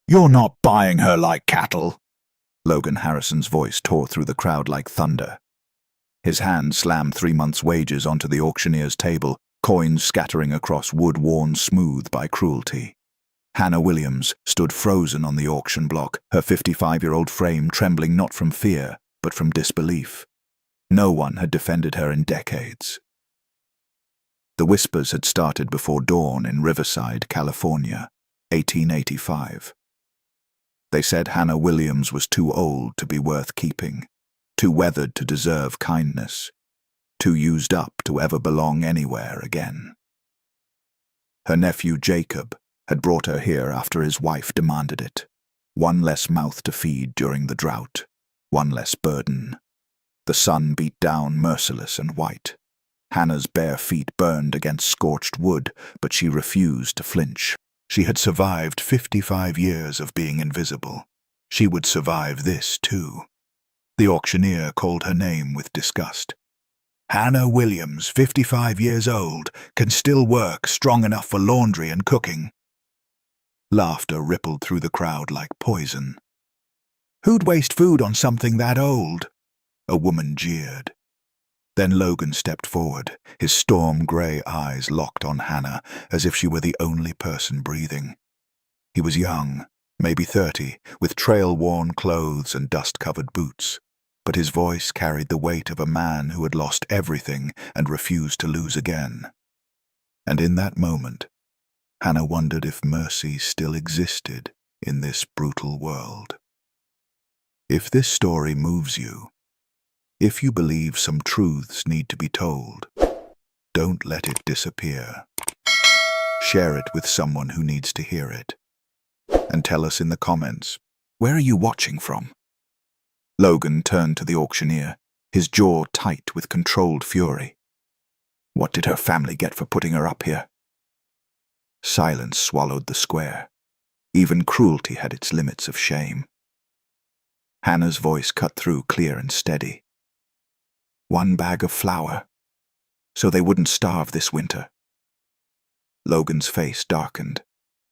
You're not buying her like cattle. Logan Harrison's voice tore through the crowd like thunder. His hand slammed 3 months' wages onto the auctioneer's table, coins scattering across wood worn smooth by cruelty. Hannah Williams stood frozen on the auction block, her 55-year-old frame trembling not from fear, but from disbelief. No one had defended her in decades. The whispers had started before dawn in Riverside, California, 1885. They said Hannah Williams was too old to be worth keeping, too weathered to deserve kindness, too used up to ever belong anywhere again. Her nephew Jacob had brought her here after his wife demanded it. One less mouth to feed during the drought, one less burden. The sun beat down merciless and white. Hannah's bare feet burned against scorched wood, but she refused to flinch. She had survived 55 years of being invisible. She would survive this, too. The auctioneer called her name with disgust. Hannah Williams, 55 years old, can still work strong enough for laundry and cooking. Laughter rippled through the crowd like poison. Who'd waste food on something that old? A woman jeered. Then Logan stepped forward, his storm-grey eyes locked on Hannah, as if she were the only person breathing. He was young, maybe 30, with trail-worn clothes and dust-covered boots, but his voice carried the weight of a man who had lost everything and refused to lose again. And in that moment, Hannah wondered if mercy still existed in this brutal world. If this story moves you, if you believe some truths need to be told, don't let it disappear. Share it with someone who needs to hear it. And tell us in the comments, where are you watching from? Logan turned to the auctioneer, his jaw tight with controlled fury. What did her family get for putting her up here? Silence swallowed the square. Even cruelty had its limits of shame. Hannah's voice cut through clear and steady. 1 bag of flour, so they wouldn't starve this winter. Logan's face darkened.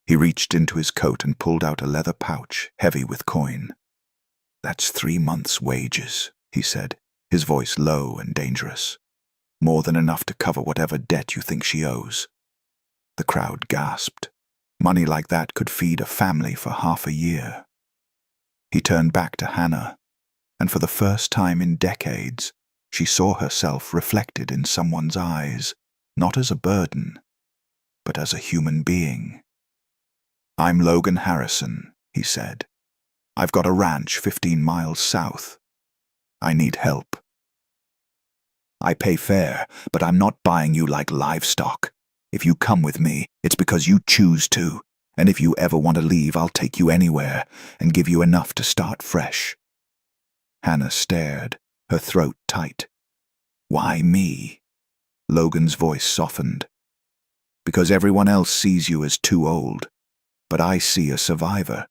He reached into his coat and pulled out a leather pouch, heavy with coin. That's 3 months' wages, he said, his voice low and dangerous. More than enough to cover whatever debt you think she owes. The crowd gasped. Money like that could feed a family for half a year. He turned back to Hannah, and for the first time in decades, she saw herself reflected in someone's eyes, not as a burden, but as a human being. I'm Logan Harrison, he said. I've got a ranch 15 miles south. I need help. I pay fair, but I'm not buying you like livestock. If you come with me, it's because you choose to, and if you ever want to leave, I'll take you anywhere and give you enough to start fresh. Hannah stared, her throat tight. Why me? Logan's voice softened. Because everyone else sees you as too old, but I see a survivor,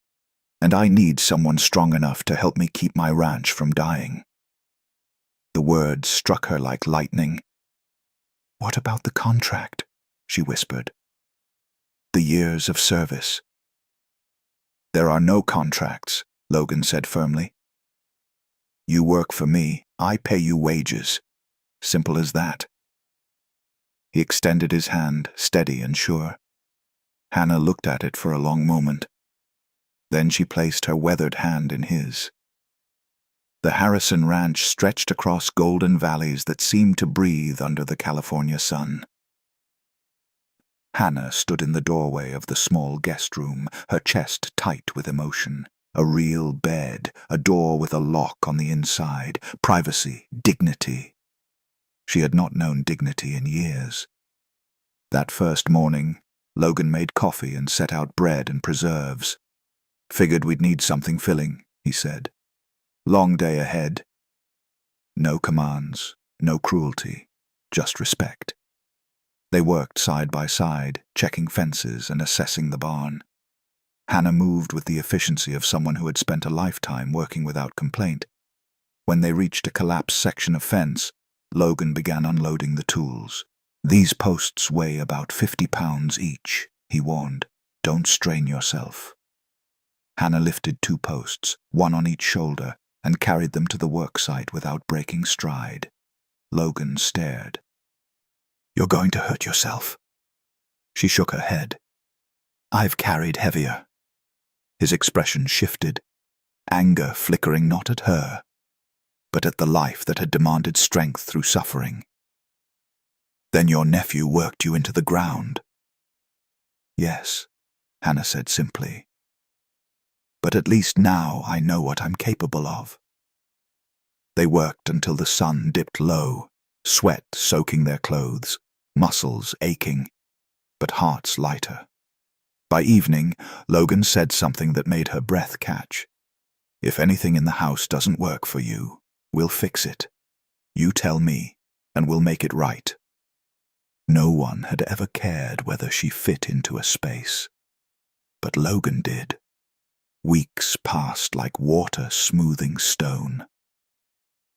and I need someone strong enough to help me keep my ranch from dying. The words struck her like lightning. What about the contract? She whispered. The years of service. There are no contracts, Logan said firmly. You work for me, I pay you wages. Simple as that. He extended his hand, steady and sure. Hannah looked at it for a long moment. Then she placed her weathered hand in his. The Harrison Ranch stretched across golden valleys that seemed to breathe under the California sun. Hannah stood in the doorway of the small guest room, her chest tight with emotion. A real bed, a door with a lock on the inside, privacy, dignity. She had not known dignity in years. That first morning, Logan made coffee and set out bread and preserves. Figured we'd need something filling, he said. Long day ahead. No commands, no cruelty, just respect. They worked side by side, checking fences and assessing the barn. Hannah moved with the efficiency of someone who had spent a lifetime working without complaint. When they reached a collapsed section of fence, Logan began unloading the tools. These posts weigh about 50 pounds each, he warned. Don't strain yourself. Hannah lifted 2 posts, one on each shoulder, and carried them to the work site without breaking stride. Logan stared. "You're going to hurt yourself." She shook her head. "I've carried heavier." His expression shifted, anger flickering not at her, but at the life that had demanded strength through suffering. "Then your nephew worked you into the ground." "Yes," Hannah said simply. "But at least now I know what I'm capable of." They worked until the sun dipped low, sweat soaking their clothes, muscles aching, but hearts lighter. By evening, Logan said something that made her breath catch. "If anything in the house doesn't work for you, we'll fix it. You tell me, and we'll make it right." No one had ever cared whether she fit into a space. But Logan did. Weeks passed like water smoothing stone.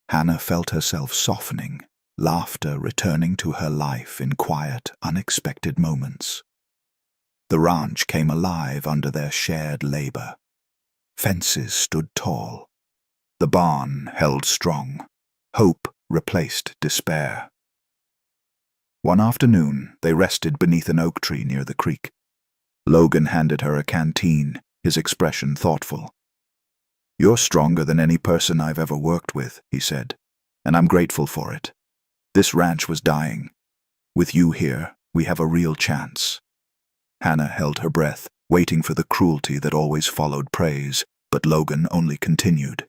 Hannah felt herself softening, laughter returning to her life in quiet, unexpected moments. The ranch came alive under their shared labor. Fences stood tall. The barn held strong. Hope replaced despair. One afternoon, they rested beneath an oak tree near the creek. Logan handed her a canteen, his expression thoughtful. "You're stronger than any person I've ever worked with," he said, "and I'm grateful for it. This ranch was dying. With you here, we have a real chance." Hannah held her breath, waiting for the cruelty that always followed praise, but Logan only continued.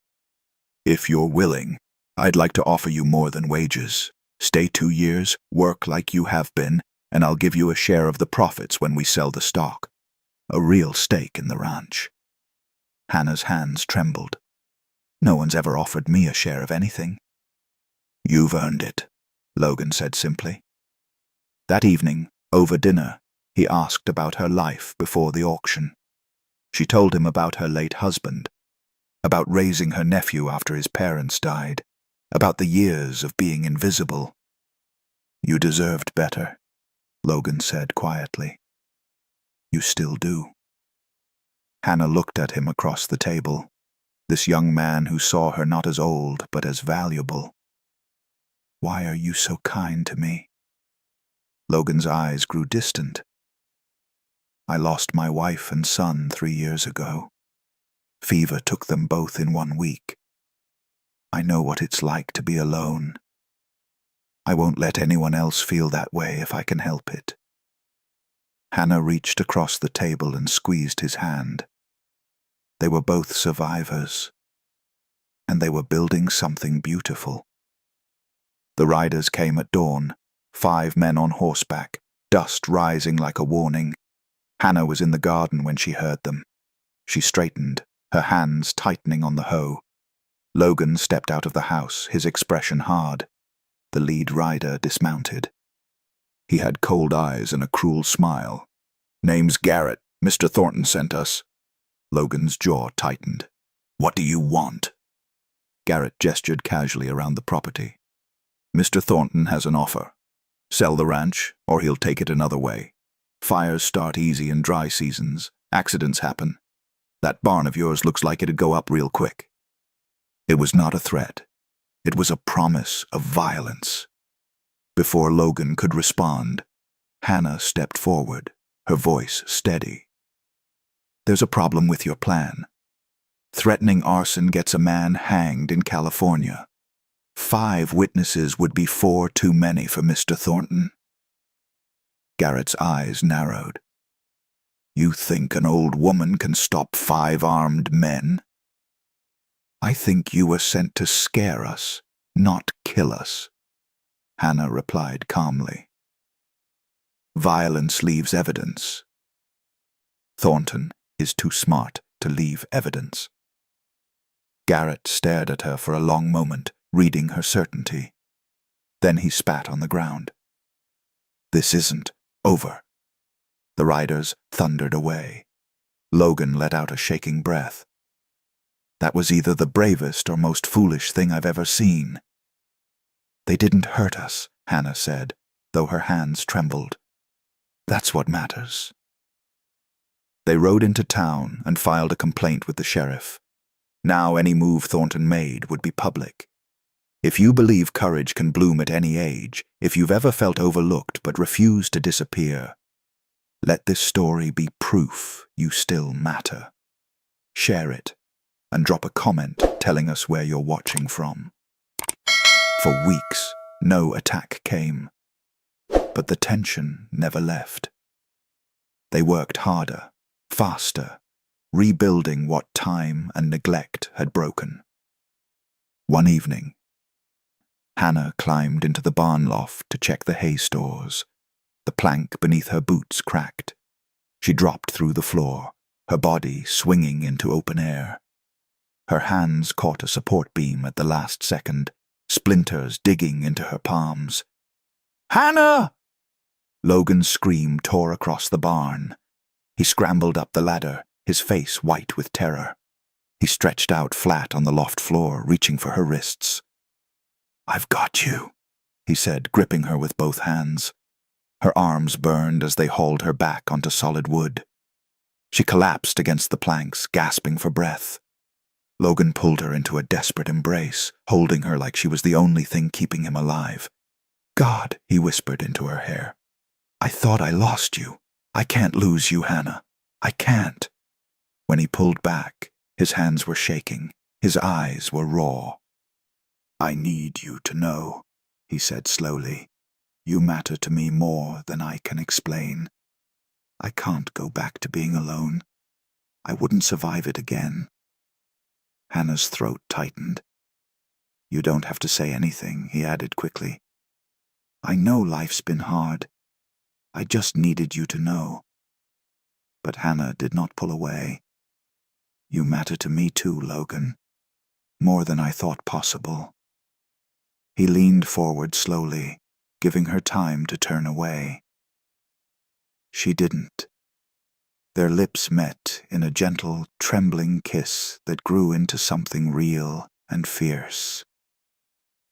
"If you're willing, I'd like to offer you more than wages. Stay 2 years, work like you have been, and I'll give you a share of the profits when we sell the stock. A real stake in the ranch." Hannah's hands trembled. "No one's ever offered me a share of anything." "You've earned it," Logan said simply. That evening, over dinner, he asked about her life before the auction. She told him about her late husband, about raising her nephew after his parents died, about the years of being invisible. "You deserved better," Logan said quietly. "You still do." Hannah looked at him across the table, this young man who saw her not as old but as valuable. "Why are you so kind to me?" Logan's eyes grew distant. "I lost my wife and son 3 years ago. Fever took them both in 1 week. I know what it's like to be alone. I won't let anyone else feel that way if I can help it." Hannah reached across the table and squeezed his hand. They were both survivors, and they were building something beautiful. The riders came at dawn, 5 men on horseback, dust rising like a warning. Hannah was in the garden when she heard them. She straightened, her hands tightening on the hoe. Logan stepped out of the house, his expression hard. The lead rider dismounted. He had cold eyes and a cruel smile. "Name's Garrett. Mr. Thornton sent us." Logan's jaw tightened. "What do you want?" Garrett gestured casually around the property. "Mr. Thornton has an offer. Sell the ranch, or he'll take it another way. Fires start easy in dry seasons. Accidents happen. That barn of yours looks like it'd go up real quick." It was not a threat. It was a promise of violence. Before Logan could respond, Hannah stepped forward, her voice steady. "There's a problem with your plan. Threatening arson gets a man hanged in California. 5 witnesses would be 4 too many for Mr. Thornton." Garrett's eyes narrowed. "You think an old woman can stop 5 armed men?" "I think you were sent to scare us, not kill us," Hannah replied calmly. "Violence leaves evidence. Thornton is too smart to leave evidence." Garrett stared at her for a long moment, reading her certainty. Then he spat on the ground. "This isn't over." The riders thundered away. Logan let out a shaking breath. "That was either the bravest or most foolish thing I've ever seen." "They didn't hurt us," Hannah said, though her hands trembled. "That's what matters." They rode into town and filed a complaint with the sheriff. Now any move Thornton made would be public. If you believe courage can bloom at any age, if you've ever felt overlooked but refused to disappear, let this story be proof you still matter. Share it and drop a comment telling us where you're watching from. For weeks, no attack came, but the tension never left. They worked harder, faster, rebuilding what time and neglect had broken. One evening, Hannah climbed into the barn loft to check the hay stores. The plank beneath her boots cracked. She dropped through the floor, her body swinging into open air. Her hands caught a support beam at the last second, splinters digging into her palms. "Hannah!" Logan's scream tore across the barn. He scrambled up the ladder, his face white with terror. He stretched out flat on the loft floor, reaching for her wrists. "I've got you," he said, gripping her with both hands. Her arms burned as they hauled her back onto solid wood. She collapsed against the planks, gasping for breath. Logan pulled her into a desperate embrace, holding her like she was the only thing keeping him alive. "God," he whispered into her hair. "I thought I lost you. I can't lose you, Hannah. I can't." When he pulled back, his hands were shaking, his eyes were raw. "I need you to know," he said slowly. "You matter to me more than I can explain. I can't go back to being alone. I wouldn't survive it again." Hannah's throat tightened. "You don't have to say anything," he added quickly. "I know life's been hard. I just needed you to know." But Hannah did not pull away. "You matter to me too, Logan. More than I thought possible." He leaned forward slowly, giving her time to turn away. She didn't. Their lips met in a gentle, trembling kiss that grew into something real and fierce.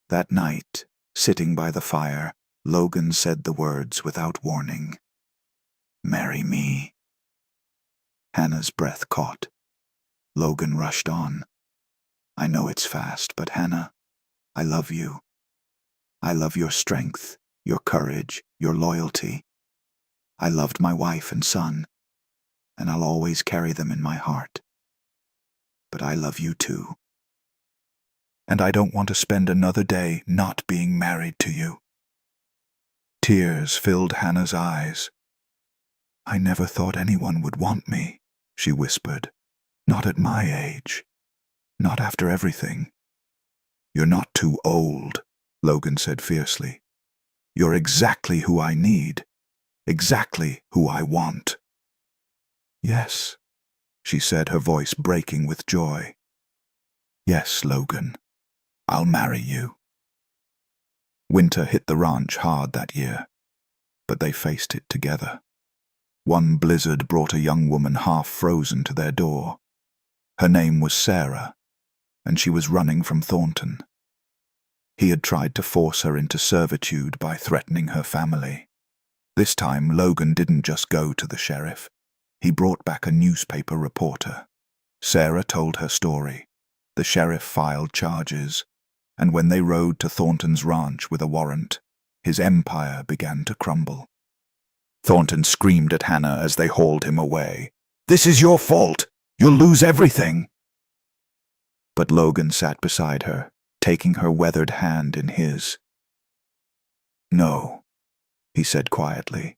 That night, sitting by the fire, Logan said the words without warning. "Marry me." Hannah's breath caught. Logan rushed on. "I know it's fast, but Hannah, I love you. I love your strength, your courage, your loyalty. I loved my wife and son, and I'll always carry them in my heart. But I love you too. And I don't want to spend another day not being married to you." Tears filled Hannah's eyes. "I never thought anyone would want me," she whispered. "Not at my age. Not after everything." "You're not too old," Logan said fiercely. "You're exactly who I need. Exactly who I want." "Yes," she said, her voice breaking with joy. "Yes, Logan. I'll marry you." Winter hit the ranch hard that year, but they faced it together. One blizzard brought a young woman half frozen to their door. Her name was Sarah, and she was running from Thornton. He had tried to force her into servitude by threatening her family. This time, Logan didn't just go to the sheriff. He brought back a newspaper reporter. Sarah told her story. The sheriff filed charges, and when they rode to Thornton's ranch with a warrant, his empire began to crumble. Thornton screamed at Hannah as they hauled him away. "This is your fault! You'll lose everything!" But Logan sat beside her, taking her weathered hand in his. "No," he said quietly.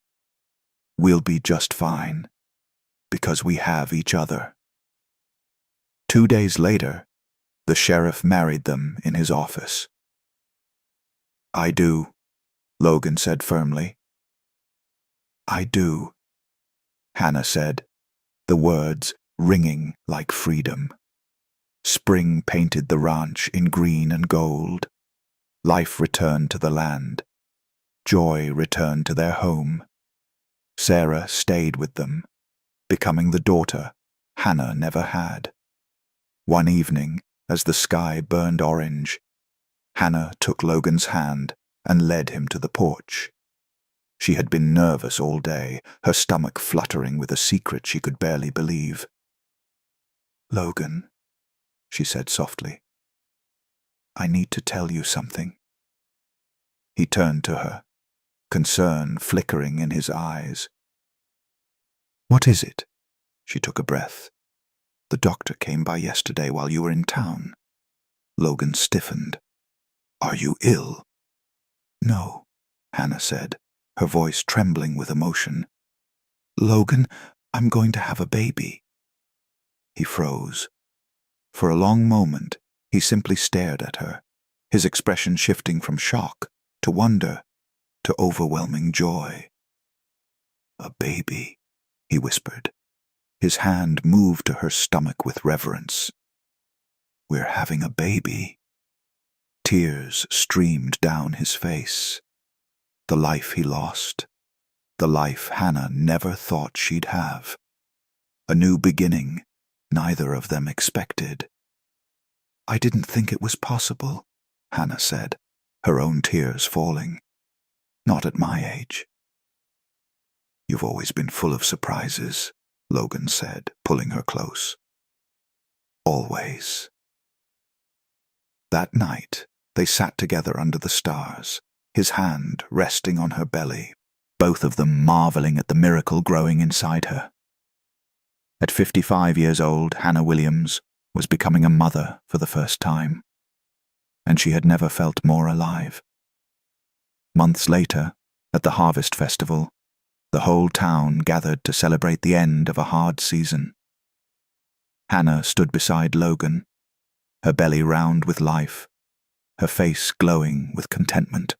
"We'll be just fine, because we have each other." 2 days later, the sheriff married them in his office. "I do," Logan said firmly. "I do," Hannah said, the words ringing like freedom. Spring painted the ranch in green and gold. Life returned to the land. Joy returned to their home. Sarah stayed with them, becoming the daughter Hannah never had. One evening, as the sky burned orange, Hannah took Logan's hand and led him to the porch. She had been nervous all day, her stomach fluttering with a secret she could barely believe. "Logan," she said softly, "I need to tell you something." He turned to her, concern flickering in his eyes. "What is it?" She took a breath. "The doctor came by yesterday while you were in town." Logan stiffened. "Are you ill?" "No," Hannah said, her voice trembling with emotion. "Logan, I'm going to have a baby." He froze. For a long moment, he simply stared at her, his expression shifting from shock to wonder to overwhelming joy. "A baby," he whispered. His hand moved to her stomach with reverence. "We're having a baby." Tears streamed down his face. The life he lost, the life Hannah never thought she'd have. A new beginning neither of them expected. "I didn't think it was possible," Hannah said, her own tears falling. "Not at my age." "You've always been full of surprises," Logan said, pulling her close. "Always." That night, they sat together under the stars, his hand resting on her belly, both of them marveling at the miracle growing inside her. At 55 years old, Hannah Williams was becoming a mother for the first time, and she had never felt more alive. Months later, at the Harvest Festival, the whole town gathered to celebrate the end of a hard season. Hannah stood beside Logan, her belly round with life, her face glowing with contentment.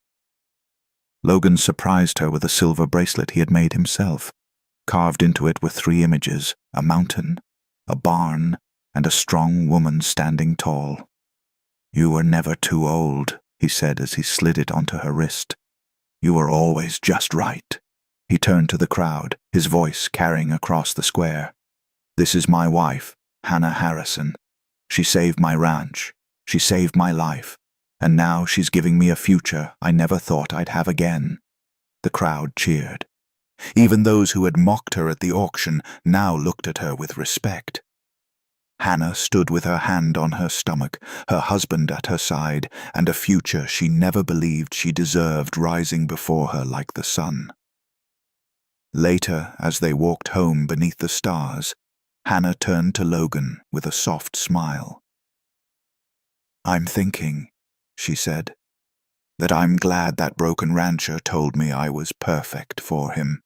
Logan surprised her with a silver bracelet he had made himself. Carved into it were 3 images: a mountain, a barn, and a strong woman standing tall. "You were never too old," he said as he slid it onto her wrist. "You were always just right." He turned to the crowd, his voice carrying across the square. "This is my wife, Hannah Harrison. She saved my ranch. She saved my life. And now she's giving me a future I never thought I'd have again." The crowd cheered. Even those who had mocked her at the auction now looked at her with respect. Hannah stood with her hand on her stomach, her husband at her side, and a future she never believed she deserved rising before her like the sun. Later, as they walked home beneath the stars, Hannah turned to Logan with a soft smile. "I'm thinking," she said, "that I'm glad that broken rancher told me I was perfect for him."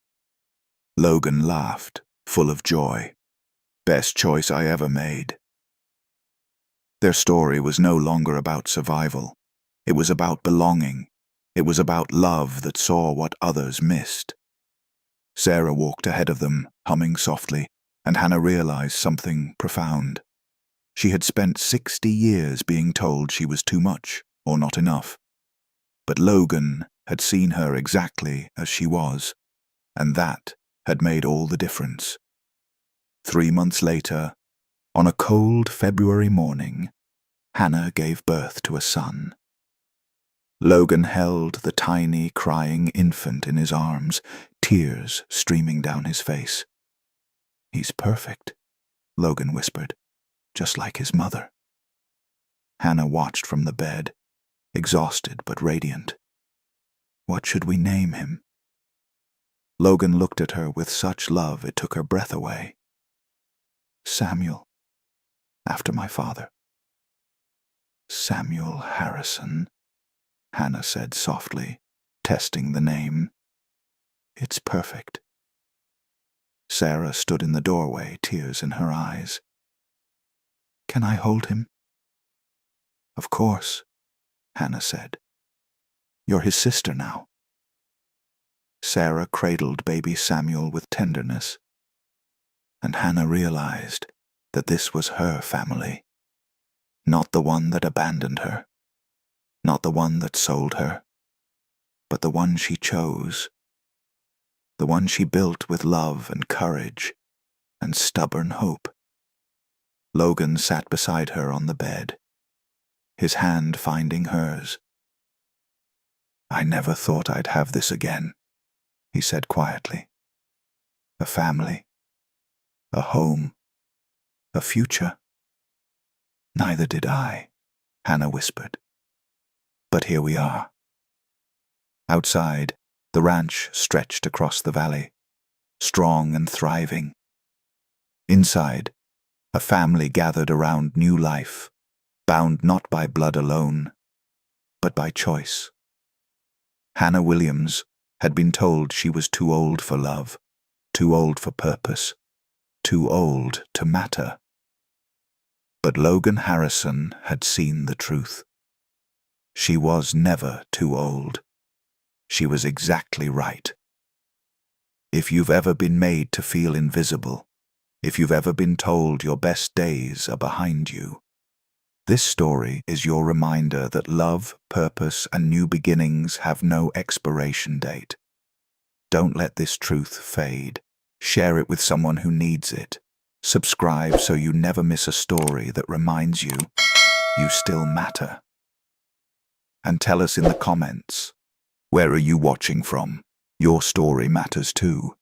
Logan laughed, full of joy. "Best choice I ever made." Their story was no longer about survival. It was about belonging. It was about love that saw what others missed. Sarah walked ahead of them, humming softly, and Hannah realized something profound. She had spent 60 years being told she was too much or not enough. But Logan had seen her exactly as she was, and that had made all the difference. 3 months later, on a cold February morning, Hannah gave birth to a son. Logan held the tiny, crying infant in his arms, tears streaming down his face. "He's perfect," Logan whispered, "just like his mother." Hannah watched from the bed, exhausted but radiant. "What should we name him?" Logan looked at her with such love it took her breath away. "Samuel, after my father." "Samuel Harrison," Hannah said softly, testing the name. "It's perfect." Sarah stood in the doorway, tears in her eyes. "Can I hold him?" "Of course," Hannah said. "You're his sister now." Sarah cradled baby Samuel with tenderness, and Hannah realized that this was her family, not the one that abandoned her, not the one that sold her, but the one she chose, the one she built with love and courage and stubborn hope. Logan sat beside her on the bed, his hand finding hers. "I never thought I'd have this again," he said quietly. A family. A home. A future. Neither did I, Hannah whispered. But here we are. Outside, the ranch stretched across the valley, strong and thriving. Inside, a family gathered around new life, bound not by blood alone, but by choice. Hannah Williams had been told she was too old for love, too old for purpose, too old to matter. But Logan Harrison had seen the truth. She was never too old. She was exactly right. If you've ever been made to feel invisible, if you've ever been told your best days are behind you, this story is your reminder that love, purpose, and new beginnings have no expiration date. Don't let this truth fade. Share it with someone who needs it. Subscribe so you never miss a story that reminds you you still matter. And tell us in the comments, where are you watching from? Your story matters too.